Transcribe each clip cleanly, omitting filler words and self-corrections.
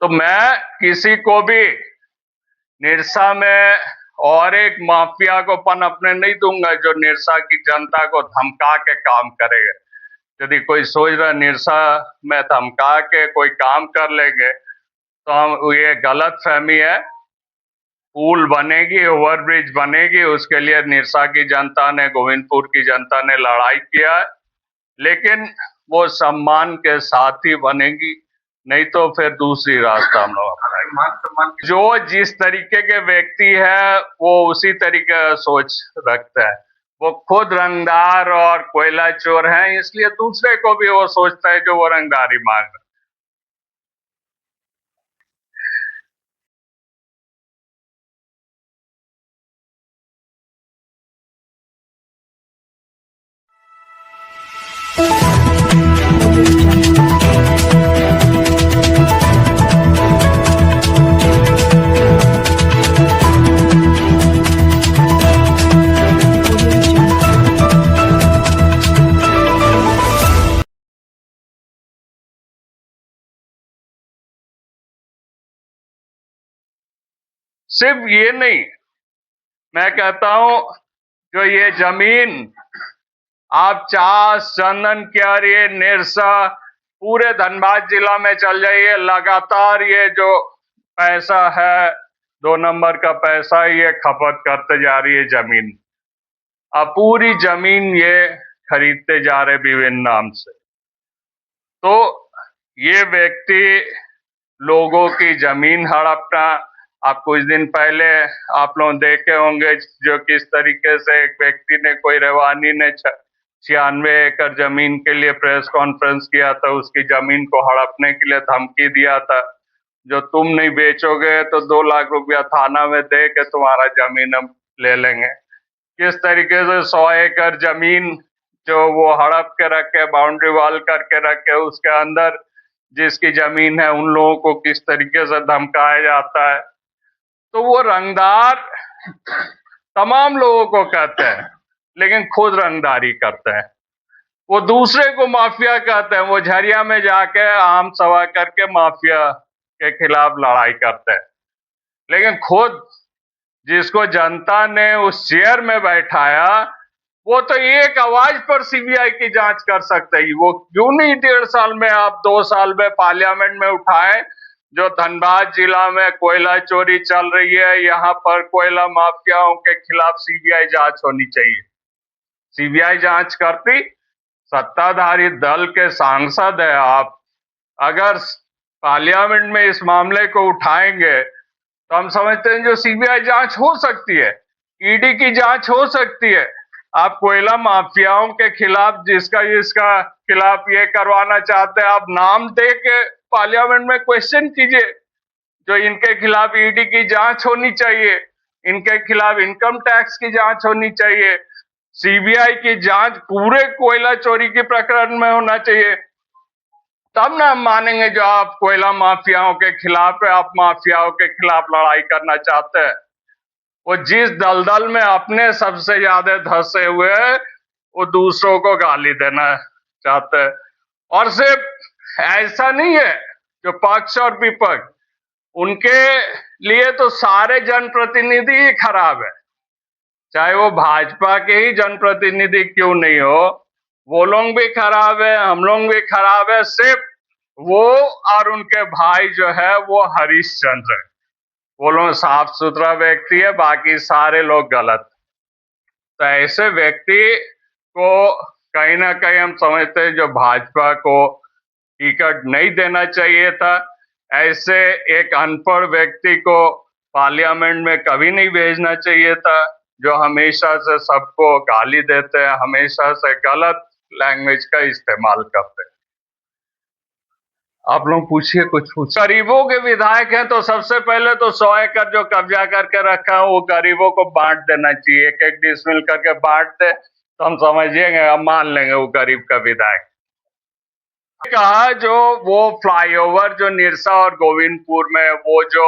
तो मैं किसी को भी निरसा में और एक माफिया को पनपने नहीं दूंगा जो निरसा की जनता को धमका के काम करेगा। यदि कोई सोच रहा निरसा में धमका के कोई काम कर लेंगे तो हम ये गलत फहमी है। पुल बनेगी, ओवरब्रिज बनेगी, उसके लिए निरसा की जनता ने, गोविंदपुर की जनता ने लड़ाई किया है, लेकिन वो सम्मान के साथ ही बनेगी, नहीं तो फिर दूसरी रास्ता हम लोग अपनाएंगे। जो जिस तरीके के व्यक्ति है वो उसी तरीके का सोच रखता है। वो खुद रंगदार और कोयला चोर हैं, इसलिए दूसरे को भी वो सोचता है जो वो रंगदारी मांग रहा है। सिर्फ ये नहीं, मैं कहता हूं जो ये जमीन आप चास, चंदन क्यारी, निरसा, पूरे धनबाद जिला में चल जाइए, लगातार ये जो पैसा है 2 नंबर का पैसा ये खपत करते जा रही है जमीन। अब पूरी जमीन ये खरीदते जा रहे विभिन्न नाम से। तो ये व्यक्ति लोगों की जमीन हड़पना, आप कुछ दिन पहले आप लोग देखे होंगे जो किस तरीके से एक व्यक्ति ने, कोई रेवानी ने 96 एकड़ जमीन के लिए प्रेस कॉन्फ्रेंस किया था, उसकी जमीन को हड़पने के लिए धमकी दिया था, जो तुम नहीं बेचोगे तो 2 लाख रुपया थाना में दे के तुम्हारा जमीन हम ले लेंगे। किस तरीके से 100 एकड़ जमीन जो वो हड़प के रखे, बाउंड्री वॉल करके रखे, उसके अंदर जिसकी जमीन है उन लोगों को किस तरीके से धमकाया जाता है। तो वो रंगदार तमाम लोगों को कहते हैं, लेकिन खुद रंगदारी करते हैं। वो दूसरे को माफिया कहते हैं, वो झरिया में जाके आम सभा करके माफिया के खिलाफ लड़ाई करते हैं, लेकिन खुद जिसको जनता ने उस चेयर में बैठाया वो तो एक आवाज पर सीबीआई की जांच कर सकते ही। वो क्यों नहीं 1.5 साल में, आप 2 साल में पार्लियामेंट में उठाए जो धनबाद जिला में कोयला चोरी चल रही है, यहाँ पर कोयला माफियाओं के खिलाफ सीबीआई जांच होनी चाहिए। सीबीआई जांच करती, सत्ताधारी दल के सांसद है आप, अगर पार्लियामेंट में इस मामले को उठाएंगे तो हम समझते हैं जो सीबीआई जांच हो सकती है, ईडी की जांच हो सकती है। आप कोयला माफियाओं के खिलाफ जिसका खिलाफ ये करवाना चाहते हैं, आप नाम दे के पार्लियामेंट में क्वेश्चन कीजिए। जो इनके खिलाफ ईडी की जांच होनी चाहिए, इनके खिलाफ इनकम टैक्स की जांच होनी चाहिए, सीबीआई की जांच पूरे कोयला चोरी के प्रकरण में होना चाहिए। तब ना हम मानेंगे जो आप कोयला माफियाओं के खिलाफ है, आप माफियाओं के खिलाफ लड़ाई करना चाहते हैं। वो जिस दलदल में अपने सबसे ज्यादा धंसे हुए हैं वो दूसरों को गाली देना चाहते हैं। और सिर्फ ऐसा नहीं है, जो पक्ष और विपक्ष, उनके लिए तो सारे जनप्रतिनिधि ही खराब है, चाहे वो भाजपा के ही जनप्रतिनिधि क्यों नहीं हो, वो लोग भी खराब है, हम लोग भी खराब है। सिर्फ वो और उनके भाई जो है वो हरिश्चंद्र है, वो लोग साफ सुथरा व्यक्ति है, बाकी सारे लोग गलत। तो ऐसे व्यक्ति को कहीं ना कहीं हम समझते हैं जो भाजपा को टिकट नहीं देना चाहिए था। ऐसे एक अनपढ़ व्यक्ति को पार्लियामेंट में कभी नहीं भेजना चाहिए था, जो हमेशा से सबको गाली देते हैं, हमेशा से गलत लैंग्वेज का इस्तेमाल करते हैं। आप लोग पूछिए, कुछ पूछिए। गरीबों के विधायक हैं तो सबसे पहले तो 100 एकड़ जो कब्जा करके रखा है वो गरीबों को बांट देना चाहिए, 1-1 डिसमिल करके बांट दे तो हम समझिएंगे, हम मान लेंगे वो गरीब का विधायक। कहा जो वो फ्लाईओवर जो निरसा और गोविंदपुर में वो जो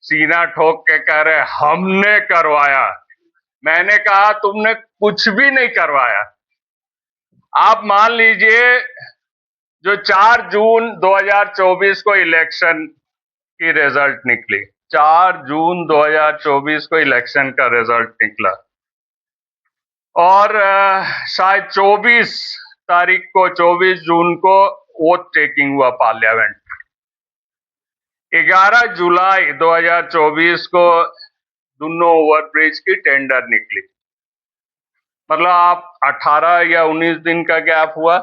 सीना ठोक के कह रहे हमने करवाया, मैंने कहा तुमने कुछ भी नहीं करवाया। आप मान लीजिए जो 4 जून 2024 को इलेक्शन की रिजल्ट निकली। 4 जून 2024 को इलेक्शन का रिजल्ट निकला और शायद 24 तारीख को 24 जून को वोट टेकिंग हुआ पार्लियामेंट। 11 जुलाई 2024 को दोनों ओवरब्रिज की टेंडर निकली। मतलब आप 18 या 19 दिन का गैप हुआ।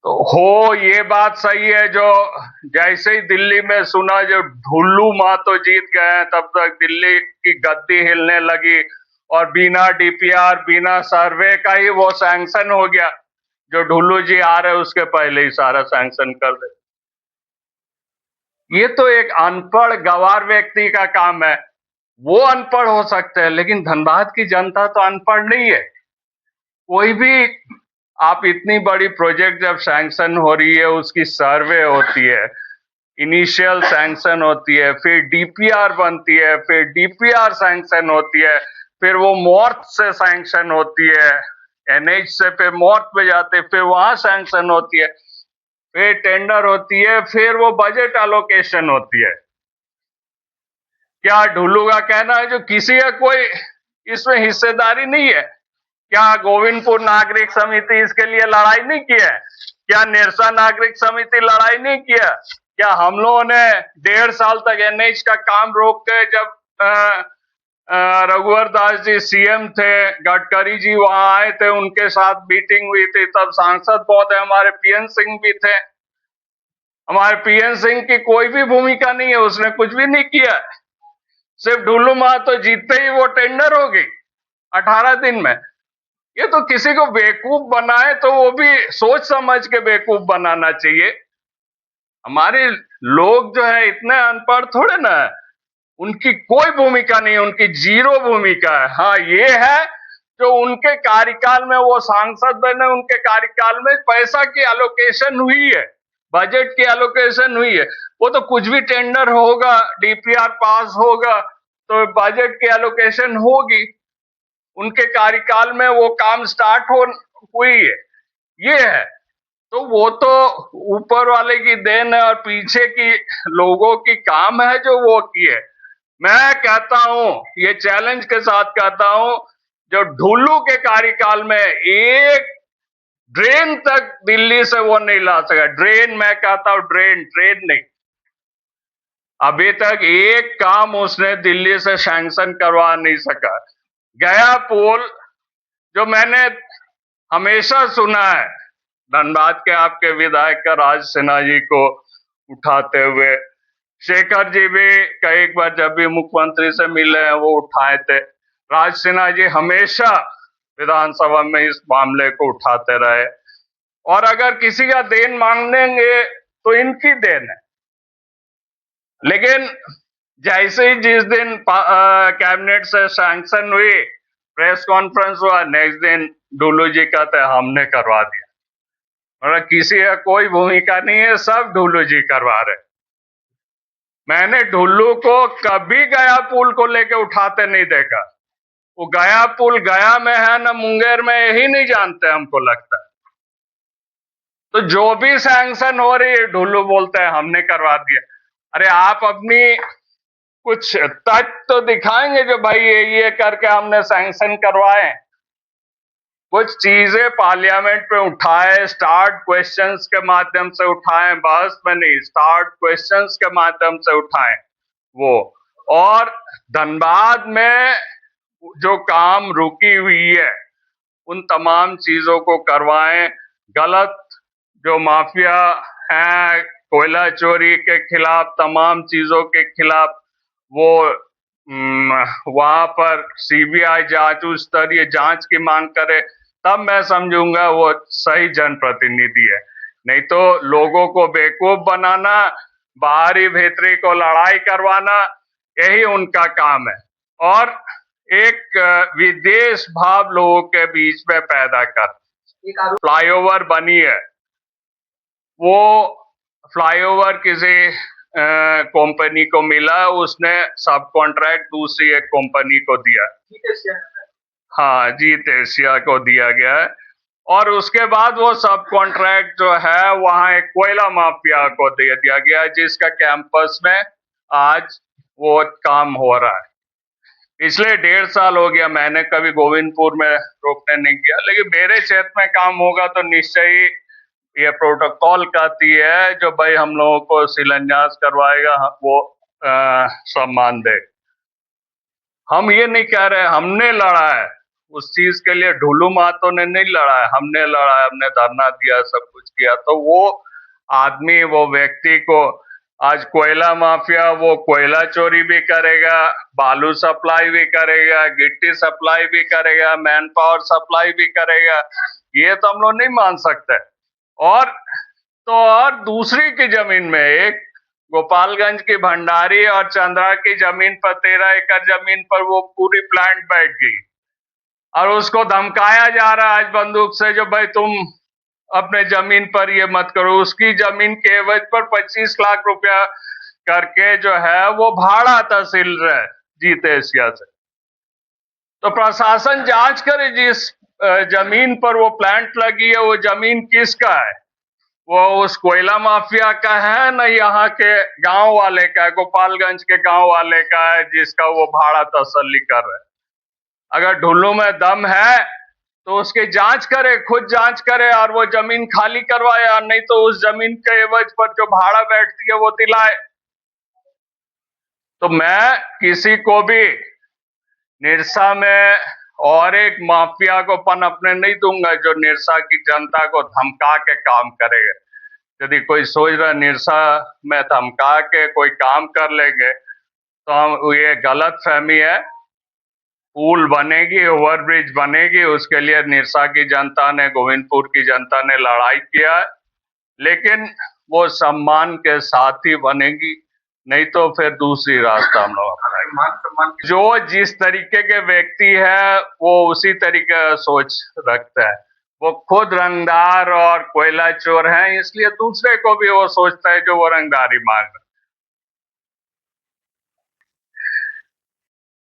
तो हो ये बात सही है, जो जैसे ही दिल्ली में सुना जो ढुल्लू महतो जीत गए हैं, तब तक दिल्ली की गद्दी हिलने लगी और बिना डीपीआर बिना सर्वे का ही वो सैंक्शन हो गया। जो ढुल्लू जी आ रहे उसके पहले ही सारा सैंक्शन कर दे। ये तो एक अनपढ़ गवार व्यक्ति का काम है। वो अनपढ़ हो सकते हैं, लेकिन धनबाद की जनता तो अनपढ़ नहीं है। कोई भी आप इतनी बड़ी प्रोजेक्ट जब सैंक्शन हो रही है, उसकी सर्वे होती है, इनिशियल सैंक्शन होती है, फिर डीपीआर बनती है, फिर डीपीआर सैंक्शन होती है, फिर वो मॉर्थ से सैंक्शन होती है, एनएच से फिर मॉर्थ पे जाते, फिर वहां सैंक्शन होती है, फिर टेंडर होती है, फिर वो बजट एलोकेशन होती है। क्या ढुल्लू का कहना है जो किसी का कोई इसमें हिस्सेदारी नहीं है? क्या गोविंदपुर नागरिक समिति इसके लिए लड़ाई नहीं की है? क्या निरसा नागरिक समिति लड़ाई नहीं किया? क्या हम लोगों ने 1.5 साल तक एनएच का काम रोक के, जब रघुवर दास जी सीएम थे, गडकरी जी वहां आए थे, उनके साथ मीटिंग हुई थी, तब सांसद महोदय हमारे पीएन सिंह भी थे। हमारे पीएन सिंह की कोई भी भूमिका नहीं है, उसने कुछ भी नहीं किया। सिर्फ ढुल्लू महतो जीतते ही वो टेंडर हो गई 18 दिन में। ये तो किसी को बेवकूफ बनाए तो वो भी सोच समझ के बेवकूफ बनाना चाहिए। हमारे लोग जो है इतने अनपढ़ थोड़े ना है। उनकी कोई भूमिका नहीं, उनकी जीरो भूमिका है। हाँ ये है जो उनके कार्यकाल में वो सांसद बने, उनके कार्यकाल में पैसा की एलोकेशन हुई है, बजट की एलोकेशन हुई है। वो तो कुछ भी टेंडर होगा, डीपीआर पास होगा तो बजट की एलोकेशन होगी। उनके कार्यकाल में वो काम स्टार्ट हुई है। ये है तो वो तो ऊपर वाले की देन है और पीछे की लोगों की काम है जो वो किए। मैं कहता हूं, ये चैलेंज के साथ कहता हूं, जो ढुल्लू के कार्यकाल में एक ड्रेन तक दिल्ली से वो नहीं ला सका। ड्रेन, मैं कहता हूं ड्रेन, ट्रेन नहीं। अभी तक एक काम उसने दिल्ली से सैंक्शन करवा नहीं सका। गया पुल, जो मैंने हमेशा सुना है धनबाद के आपके विधायक का राज सिन्हा जी को उठाते हुए, शेखर जी भी कई बार जब भी मुख्यमंत्री से मिले हैं वो उठाए थे। राज सिन्हा जी हमेशा विधानसभा में इस मामले को उठाते रहे। और अगर किसी का देन मांगेंगे तो इनकी देन है। लेकिन जैसे ही जिस दिन कैबिनेट से सैंक्शन हुई, प्रेस कॉन्फ्रेंस हुआ, नेक्स्ट दिन ढुल्लू जी कहते हमने करवा दिया। मतलब किसी का कोई भूमिका नहीं है, सब ढुल्लू जी करवा रहे। मैंने ढुल्लू को कभी गया पुल को लेके उठाते नहीं देखा। वो गया पुल गया में है ना मुंगेर में, यही नहीं जानते हमको लगता है। तो जो भी सैंक्शन हो रही है ढुल्लू बोलते हैं हमने करवा दिया। अरे आप अपनी कुछ तथ्य तो दिखाएंगे जो भाई ये करके हमने सैंक्शन करवाए। कुछ चीजें पार्लियामेंट पे उठाए, स्टार्ट क्वेश्चंस के माध्यम से उठाएं, बहस में नहीं, स्टार्ट क्वेश्चंस के माध्यम से उठाएं वो। और धनबाद में जो काम रुकी हुई है उन तमाम चीजों को करवाएं। गलत जो माफिया है, कोयला चोरी के खिलाफ, तमाम चीजों के खिलाफ वो वहां पर सीबीआई जांच, उच्च स्तरीय जांच की मांग करे, तब मैं समझूंगा वो सही जनप्रतिनिधि है। नहीं तो लोगों को बेवकूफ बनाना, बाहरी भीतरी को लड़ाई करवाना, यही उनका काम है। और एक विदेश भाव लोगों के बीच में पैदा कर। फ्लाईओवर बनी है, वो फ्लाईओवर किसी कंपनी को मिला, उसने सब कॉन्ट्रैक्ट दूसरी एक कंपनी को दिया। हाँ, जीत एशिया को दिया गया है। और उसके बाद वो सब कॉन्ट्रैक्ट जो है वहां एक कोयला माफिया को दे दिया गया, जिसका कैंपस में आज वो काम हो रहा है। पिछले 1.5 साल हो गया, मैंने कभी गोविंदपुर में रोकने नहीं किया, लेकिन मेरे क्षेत्र में काम होगा तो निश्चय ही ये प्रोटोकॉल कहती है जो भाई हम लोगों को शिलान्यास करवाएगा वो सम्मान दे। हम ये नहीं कह रहे, हमने लड़ा है उस चीज के लिए, ढुलू महतो ने नहीं लड़ा है, हमने लड़ा है, हमने धरना दिया, सब कुछ किया। तो वो आदमी, वो व्यक्ति को आज कोयला माफिया, वो कोयला चोरी भी करेगा, बालू सप्लाई भी करेगा, गिट्टी सप्लाई भी करेगा, मैन पावर सप्लाई भी करेगा, ये तो हम लोग नहीं मान सकते। और दूसरी की जमीन में, एक गोपालगंज की भंडारी और चंद्रा की जमीन पर 13 एकड़ जमीन पर वो पूरी प्लांट बैठ गई और उसको धमकाया जा रहा है आज बंदूक से, जो भाई तुम अपने जमीन पर ये मत करो। उसकी जमीन के एवज पर 25 लाख रुपया करके जो है वो भाड़ा तहसील रहे जीत एशिया से। तो प्रशासन जांच करे, जिस जमीन पर वो प्लांट लगी है वो जमीन किसका है, वो उस कोयला माफिया का है न यहाँ के गांव वाले का, गोपालगंज के गांव वाले का है जिसका वो भाड़ा तसल्ली कर रहे हैं। अगर ढुल्लू में दम है तो उसकी जांच करे, खुद जांच करे और वो जमीन खाली करवाए, और नहीं तो उस जमीन के एवज पर जो भाड़ा बैठती है वो दिलाए। तो मैं किसी को भी निरसा में और एक माफिया को पनपने नहीं दूंगा जो निरसा की जनता को धमका के काम करेगा। यदि कोई सोच रहा निरसा में धमका के कोई काम कर लेंगे तो हम, ये गलत फहमी है। पुल बनेगी, ओवरब्रिज बनेगी, उसके लिए निरसा की जनता ने, गोविंदपुर की जनता ने लड़ाई किया है, लेकिन वो सम्मान के साथ ही बनेगी, नहीं तो फिर दूसरी रास्ता हम लोग अपनाएंगे। जो जिस तरीके के व्यक्ति है वो उसी तरीके का सोच रखता है। वो खुद रंगदार और कोयला चोर हैं, इसलिए दूसरे को भी वो सोचता है जो वो रंगदारी मांग रहा है।